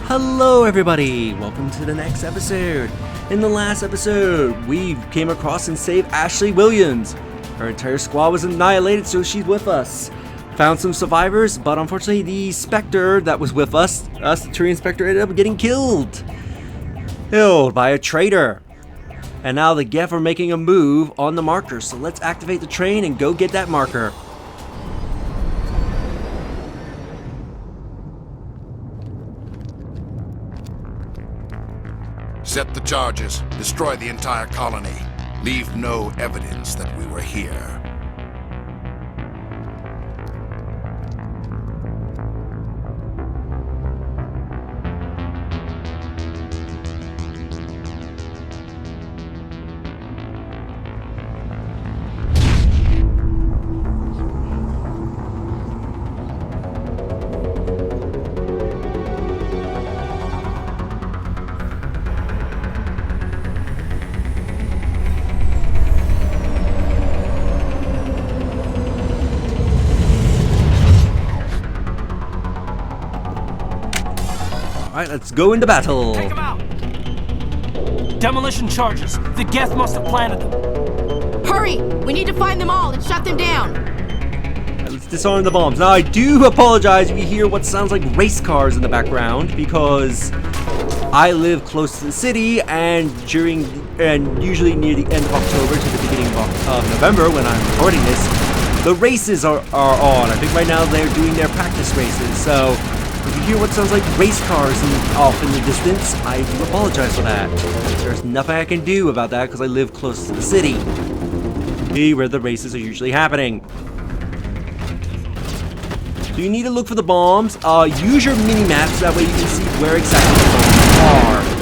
Hello everybody! Welcome to the next episode. In the last episode, we came across and saved Ashley Williams. Her entire squad was annihilated, so she's with us. Found some survivors, but unfortunately the Spectre that was with us, the tree inspector, ended up getting killed. Killed by a traitor. And now the Geth are making a move on the marker, so let's activate the train and go get that marker. Set the charges. Destroy the entire colony. Leave no evidence that we were here. Alright, let's go into battle. Take them out! Demolition charges. The Geth must have planted them. Hurry! We need to find them all and shut them down! Alright, let's disarm the bombs. Now, I do apologize if you hear what sounds like race cars in the background, because I live close to the city, and usually near the end of October to the beginning of November, when I'm recording this, the races are on. I think right now they're doing their practice races, so if you hear what sounds like race cars off in the distance, I do apologize for that. There's nothing I can do about that because I live close to the city, where the races are usually happening. So you need to look for the bombs. Use your mini-maps, that way you can see where exactly the bombs are.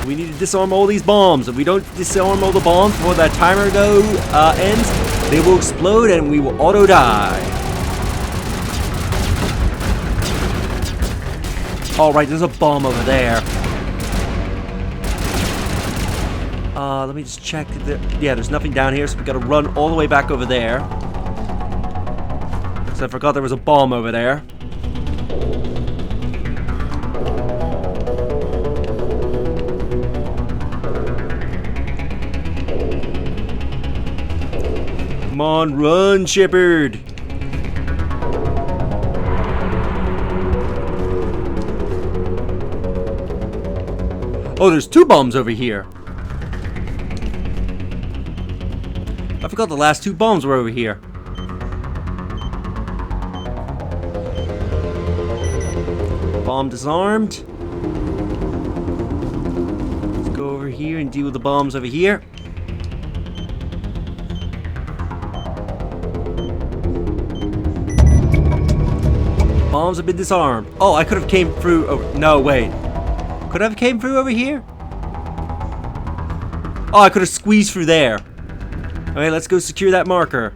We need to disarm all these bombs. If we don't disarm all the bombs before that timer ends, they will explode and we will auto die. Alright, there's a bomb over there. Let me just check. Yeah, there's nothing down here, so we gotta run all the way back over there. Because I forgot there was a bomb over there. Come on, run, Shepard! Oh, there's two bombs over here. I forgot the last two bombs were over here. Bomb disarmed. Let's go over here and deal with the bombs over here. Bombs have been disarmed. Oh, I could have came through. No, wait. Could I have came through over here? Oh, I could have squeezed through there. Okay, let's go secure that marker.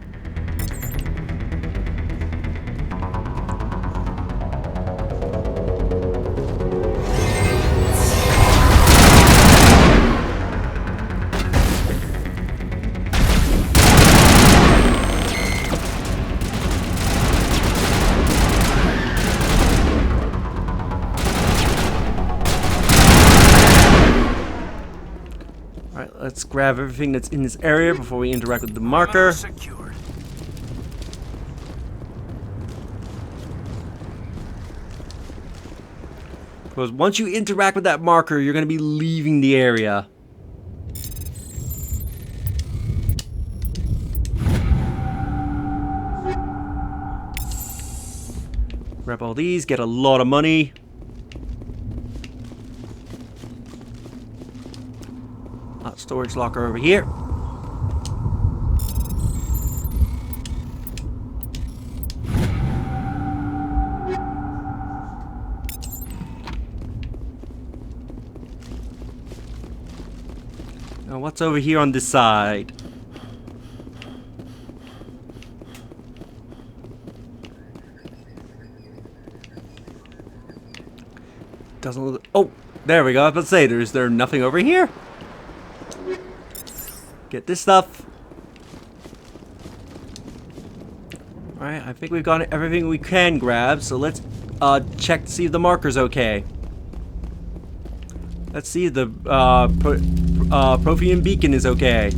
Alright, let's grab everything that's in this area before we interact with the marker. Secured. Because once you interact with that marker, you're going to be leaving the area. Grab all these, get a lot of money. Storage locker over here. Now what's over here on this side? Doesn't look... Oh, there we go. I was about to say, is there nothing over here? Get this stuff. Alright, I think we've got everything we can grab, so let's check to see if the marker's okay. Let's see if the Prothean beacon is okay.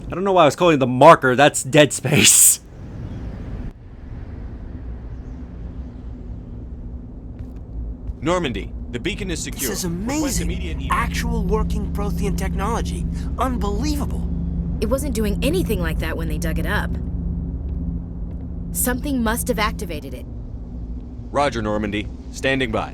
I don't know why I was calling it the marker, that's dead space. Normandy, the beacon is secure. This is Request amazing. immediate Actual working Prothean technology. Unbelievable. It wasn't doing anything like that when they dug it up. Something must have activated it. Roger, Normandy. Standing by.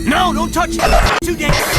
No, don't touch it! Too dangerous!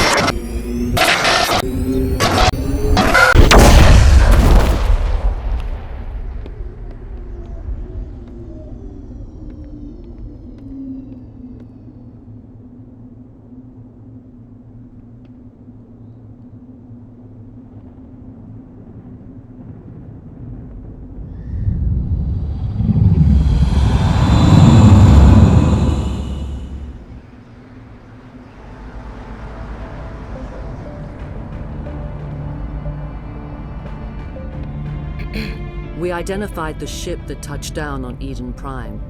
We identified the ship that touched down on Eden Prime.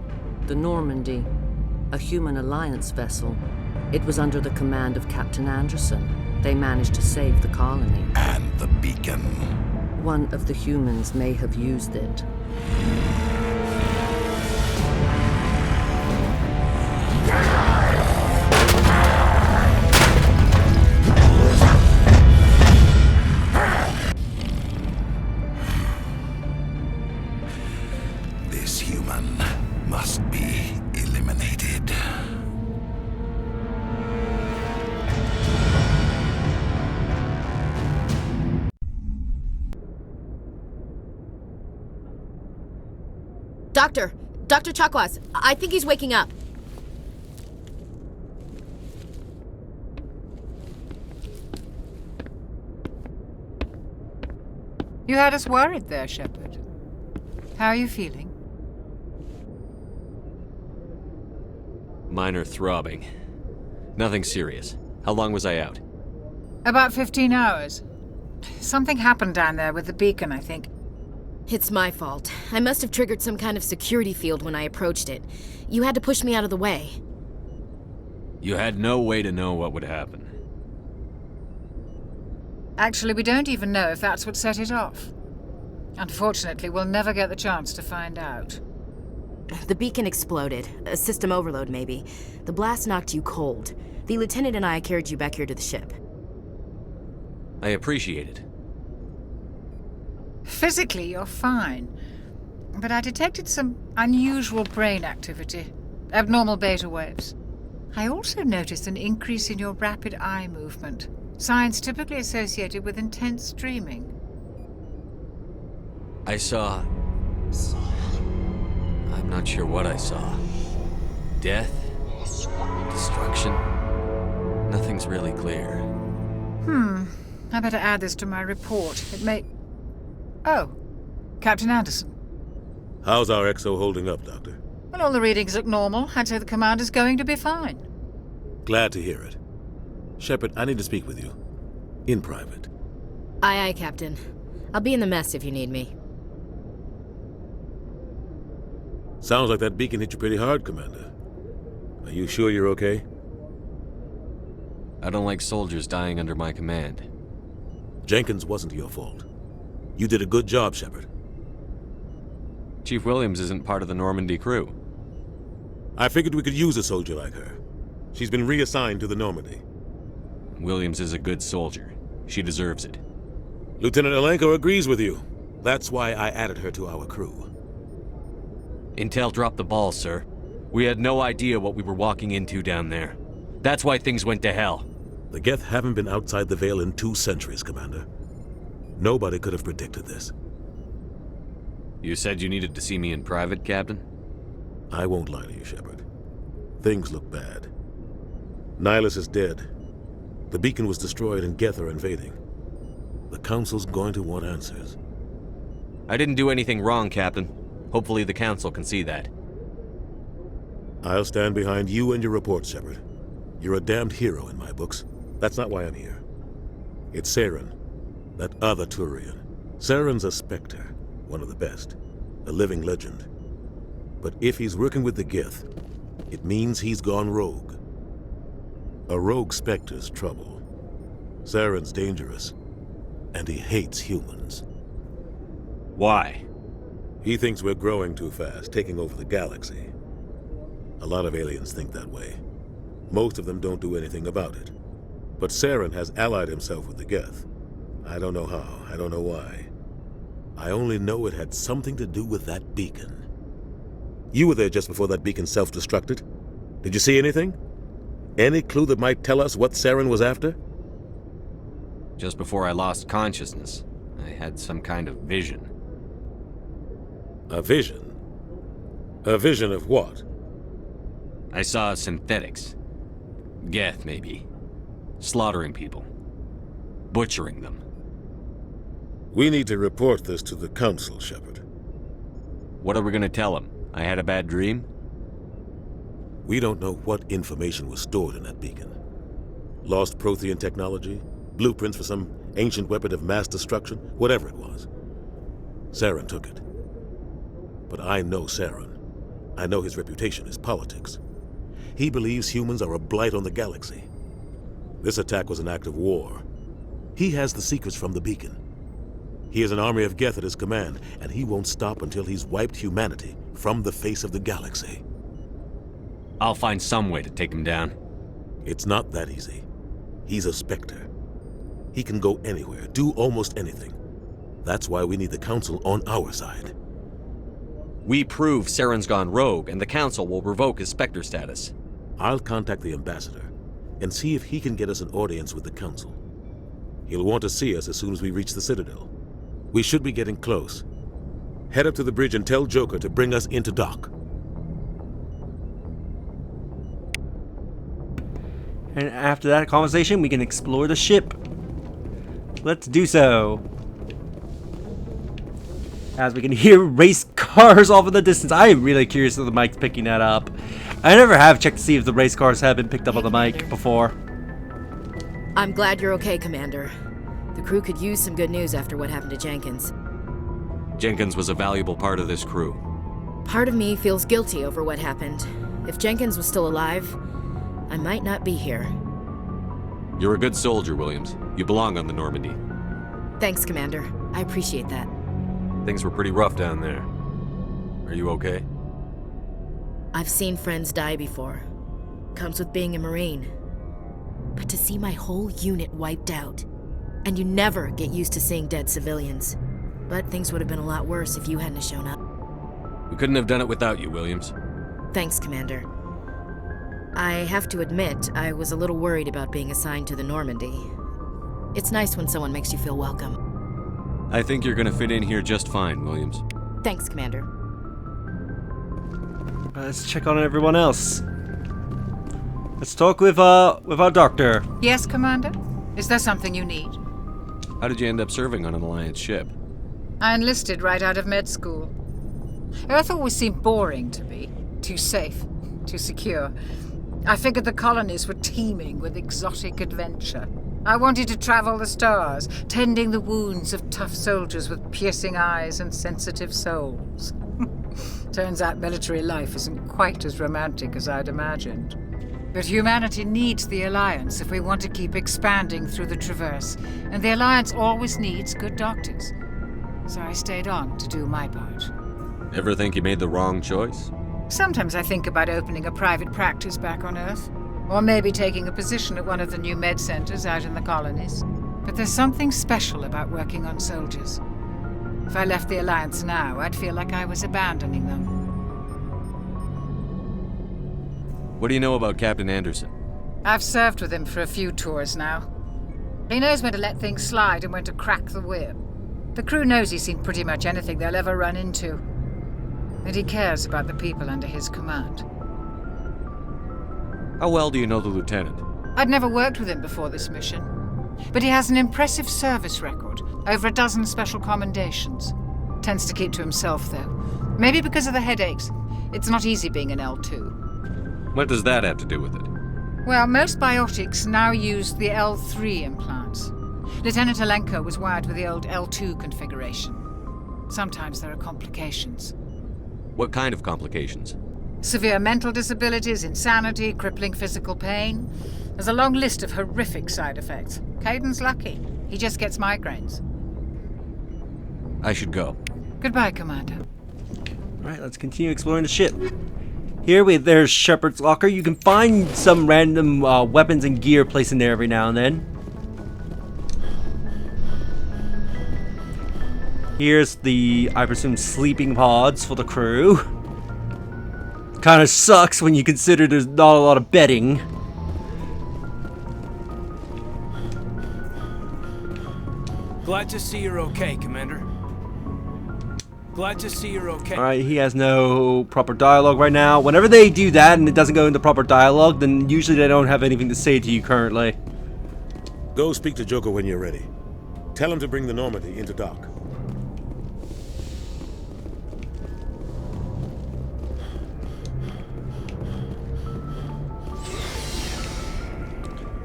The Normandy, a human alliance vessel. It was under the command of Captain Anderson. They managed to save the colony. And the beacon. One of the humans may have used it. This human must be eliminated. Dr. Chakwas, I think he's waking up. You had us worried there, Shepard. How are you feeling? Minor throbbing. Nothing serious. How long was I out? About 15 hours. Something happened down there with the beacon, I think. It's my fault. I must have triggered some kind of security field when I approached it. You had to push me out of the way. You had no way to know what would happen. Actually, we don't even know if that's what set it off. Unfortunately, we'll never get the chance to find out. The beacon exploded. A system overload, maybe. The blast knocked you cold. The lieutenant and I carried you back here to the ship. I appreciate it. Physically, you're fine. But I detected some unusual brain activity. Abnormal beta waves. I also noticed an increase in your rapid eye movement. Signs typically associated with intense dreaming. I saw... I'm not sure what I saw. Death? Destruction? Nothing's really clear. I better add this to my report. It may... Oh, Captain Anderson. How's our XO holding up, Doctor? Well, all the readings look normal. I'd say the commander's going to be fine. Glad to hear it. Shepard, I need to speak with you. In private. Aye, Captain. I'll be in the mess if you need me. Sounds like that beacon hit you pretty hard, Commander. Are you sure you're okay? I don't like soldiers dying under my command. Jenkins wasn't your fault. You did a good job, Shepard. Chief Williams isn't part of the Normandy crew. I figured we could use a soldier like her. She's been reassigned to the Normandy. Williams is a good soldier. She deserves it. Lieutenant Alenko agrees with you. That's why I added her to our crew. Intel dropped the ball, sir. We had no idea what we were walking into down there. That's why things went to hell. The Geth haven't been outside the Veil in 2 centuries, Commander. Nobody could have predicted this. You said you needed to see me in private, Captain? I won't lie to you, Shepard. Things look bad. Nihilus is dead. The beacon was destroyed and Geth are invading. The Council's going to want answers. I didn't do anything wrong, Captain. Hopefully the Council can see that. I'll stand behind you and your report, Shepard. You're a damned hero in my books. That's not why I'm here. It's Saren, that other Turian. Saren's a Spectre, one of the best, a living legend. But if he's working with the Geth, it means he's gone rogue. A rogue Spectre's trouble. Saren's dangerous, and he hates humans. Why? He thinks we're growing too fast, taking over the galaxy. A lot of aliens think that way. Most of them don't do anything about it. But Saren has allied himself with the Geth. I don't know how, I don't know why. I only know it had something to do with that beacon. You were there just before that beacon self-destructed. Did you see anything? Any clue that might tell us what Saren was after? Just before I lost consciousness, I had some kind of vision. A vision? A vision of what? I saw synthetics. Geth, maybe. Slaughtering people. Butchering them. We need to report this to the Council, Shepard. What are we gonna tell them? I had a bad dream? We don't know what information was stored in that beacon. Lost Prothean technology? Blueprints for some ancient weapon of mass destruction? Whatever it was. Saren took it. But I know Saren. I know his reputation is politics. He believes humans are a blight on the galaxy. This attack was an act of war. He has the secrets from the beacon. He has an army of Geth at his command, and he won't stop until he's wiped humanity from the face of the galaxy. I'll find some way to take him down. It's not that easy. He's a Spectre. He can go anywhere, do almost anything. That's why we need the Council on our side. We prove Saren's gone rogue, and the Council will revoke his Spectre status. I'll contact the Ambassador and see if he can get us an audience with the Council. He'll want to see us as soon as we reach the Citadel. We should be getting close. Head up to the bridge and tell Joker to bring us into dock. And after that conversation, we can explore the ship. Let's do so. As we can hear race cars off in the distance. I am really curious if the mic's picking that up. I never have checked to see if the race cars have been picked up on the mic before. I'm glad you're okay, Commander. The crew could use some good news after what happened to Jenkins. Jenkins was a valuable part of this crew. Part of me feels guilty over what happened. If Jenkins was still alive, I might not be here. You're a good soldier, Williams. You belong on the Normandy. Thanks, Commander. I appreciate that. Things were pretty rough down there. Are you okay? I've seen friends die before. Comes with being a Marine. But to see my whole unit wiped out, and you never get used to seeing dead civilians. But things would have been a lot worse if you hadn't shown up. We couldn't have done it without you, Williams. Thanks, Commander. I have to admit, I was a little worried about being assigned to the Normandy. It's nice when someone makes you feel welcome. I think you're gonna fit in here just fine, Williams. Thanks, Commander. Let's check on everyone else. Let's talk with our doctor. Yes, Commander? Is there something you need? How did you end up serving on an Alliance ship? I enlisted right out of med school. Earth always seemed boring to me. Too safe, too secure. I figured the colonies were teeming with exotic adventure. I wanted to travel the stars, tending the wounds of tough soldiers with piercing eyes and sensitive souls. Turns out military life isn't quite as romantic as I'd imagined. But humanity needs the Alliance if we want to keep expanding through the Traverse, and the Alliance always needs good doctors. So I stayed on to do my part. Ever think you made the wrong choice? Sometimes I think about opening a private practice back on Earth, or maybe taking a position at one of the new med centers out in the colonies. But there's something special about working on soldiers. If I left the Alliance now, I'd feel like I was abandoning them. What do you know about Captain Anderson? I've served with him for a few tours now. He knows when to let things slide and when to crack the whip. The crew knows he's seen pretty much anything they'll ever run into. And he cares about the people under his command. How well do you know the lieutenant? I'd never worked with him before this mission. But he has an impressive service record, over a dozen special commendations. Tends to keep to himself, though. Maybe because of the headaches. It's not easy being an L2. What does that have to do with it? Well, most biotics now use the L3 implants. Lieutenant Alenko was wired with the old L2 configuration. Sometimes there are complications. What kind of complications? Severe mental disabilities, insanity, crippling physical pain. There's a long list of horrific side effects. Caden's lucky. He just gets migraines. I should go. Goodbye, Commander. Alright, let's continue exploring the ship. There's Shepard's locker. You can find some random weapons and gear placed in there every now and then. Here's the, I presume, sleeping pods for the crew. Kind of sucks when you consider there's not a lot of bedding. Glad to see you're okay, Commander. Glad to see you're okay. Alright, he has no proper dialogue right now. Whenever they do that and it doesn't go into proper dialogue, then usually they don't have anything to say to you currently. Go speak to Joker when you're ready. Tell him to bring the Normandy into dock.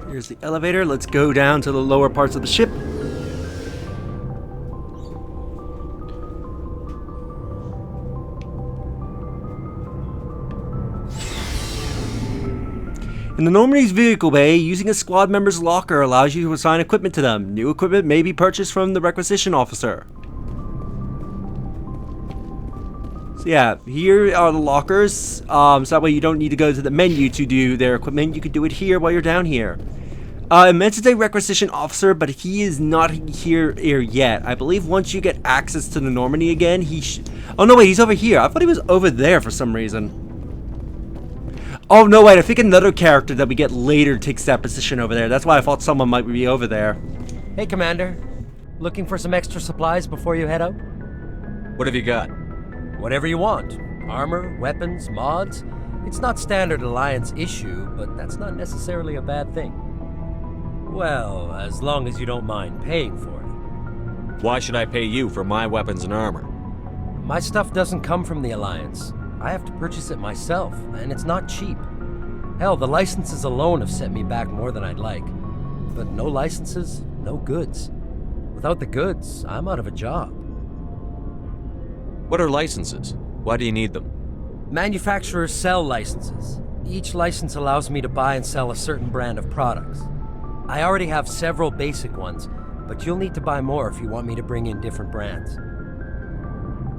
Here's the elevator. Let's go down to the lower parts of the ship. In the Normandy's vehicle bay, using a squad member's locker allows you to assign equipment to them. New equipment may be purchased from the requisition officer. So yeah, here are the lockers. So that way you don't need to go to the menu to do their equipment. You could do it here while you're down here. Meant to say requisition officer, but he is not here yet. I believe once you get access to the Normandy again, oh no, wait, he's over here. I thought he was over there for some reason. Oh no, wait, I think another character that we get later takes that position over there. That's why I thought someone might be over there. Hey, Commander. Looking for some extra supplies before you head out? What have you got? Whatever you want. Armor, weapons, mods. It's not standard Alliance issue, but that's not necessarily a bad thing. Well, as long as you don't mind paying for it. Why should I pay you for my weapons and armor? My stuff doesn't come from the Alliance. I have to purchase it myself, and it's not cheap. Hell, the licenses alone have set me back more than I'd like. But no licenses, no goods. Without the goods, I'm out of a job. What are licenses? Why do you need them? Manufacturers sell licenses. Each license allows me to buy and sell a certain brand of products. I already have several basic ones, but you'll need to buy more if you want me to bring in different brands.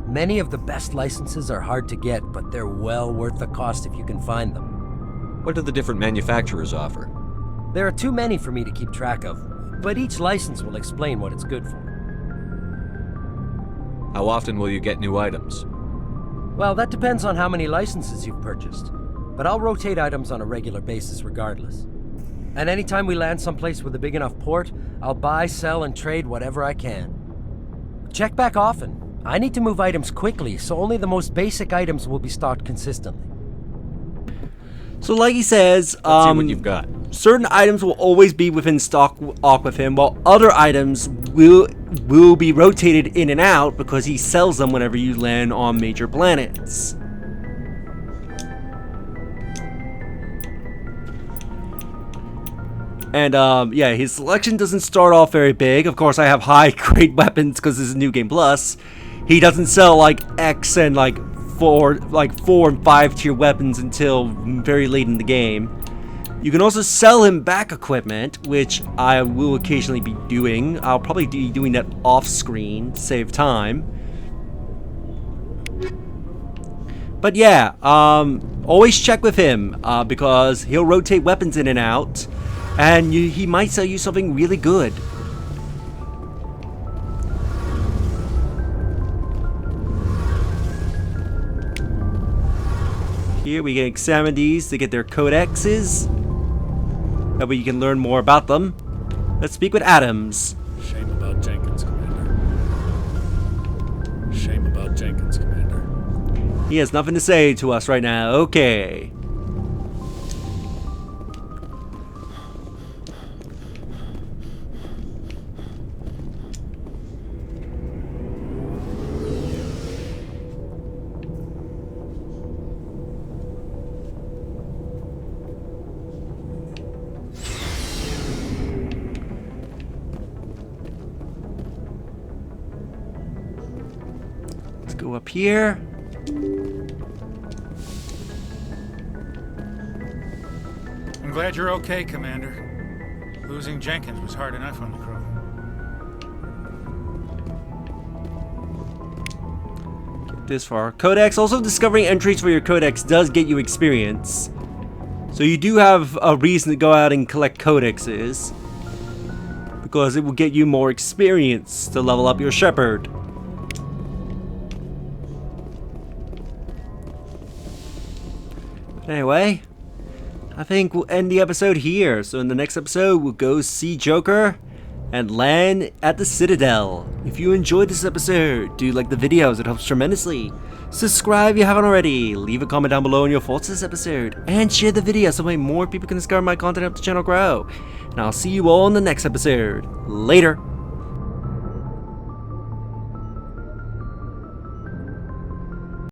Many of the best licenses are hard to get, but they're well worth the cost if you can find them. What do the different manufacturers offer? There are too many for me to keep track of, but each license will explain what it's good for. How often will you get new items? Well, that depends on how many licenses you've purchased, but I'll rotate items on a regular basis regardless. And anytime we land someplace with a big enough port, I'll buy, sell, and trade whatever I can. Check back often. I need to move items quickly, so only the most basic items will be stocked consistently. So like he says, Let's see what you've got. Certain items will always be within stock with him, while other items will be rotated in and out because he sells them whenever you land on major planets. And yeah, his selection doesn't start off very big. Of course, I have high grade weapons because this is New Game Plus. He doesn't sell like X and like 4 and 5 tier weapons until very late in the game. You can also sell him back equipment, which I will occasionally be doing. I'll probably be doing that off screen to save time. But yeah, always check with him because he'll rotate weapons in and out, and he might sell you something really good. Here we can examine these to get their codexes. That way you can learn more about them. Let's speak with Adams. Shame about Jenkins, Commander. about Jenkins, Commander? He has nothing to say to us right now. Okay. Let's go up here. I'm glad you're okay, Commander. Losing Jenkins was hard enough on the crew. Get this far. Codex. Also, discovering entries for your codex does get you experience. So you do have a reason to go out and collect codexes. Because it will get you more experience to level up your shepherd. Anyway, I think we'll end the episode here. So in the next episode, we'll go see Joker and land at the Citadel. If you enjoyed this episode, do like the videos, it helps tremendously. Subscribe if you haven't already, leave a comment down below on your thoughts on this episode, and share the video so that more people can discover my content and help the channel grow. And I'll see you all in the next episode. Later.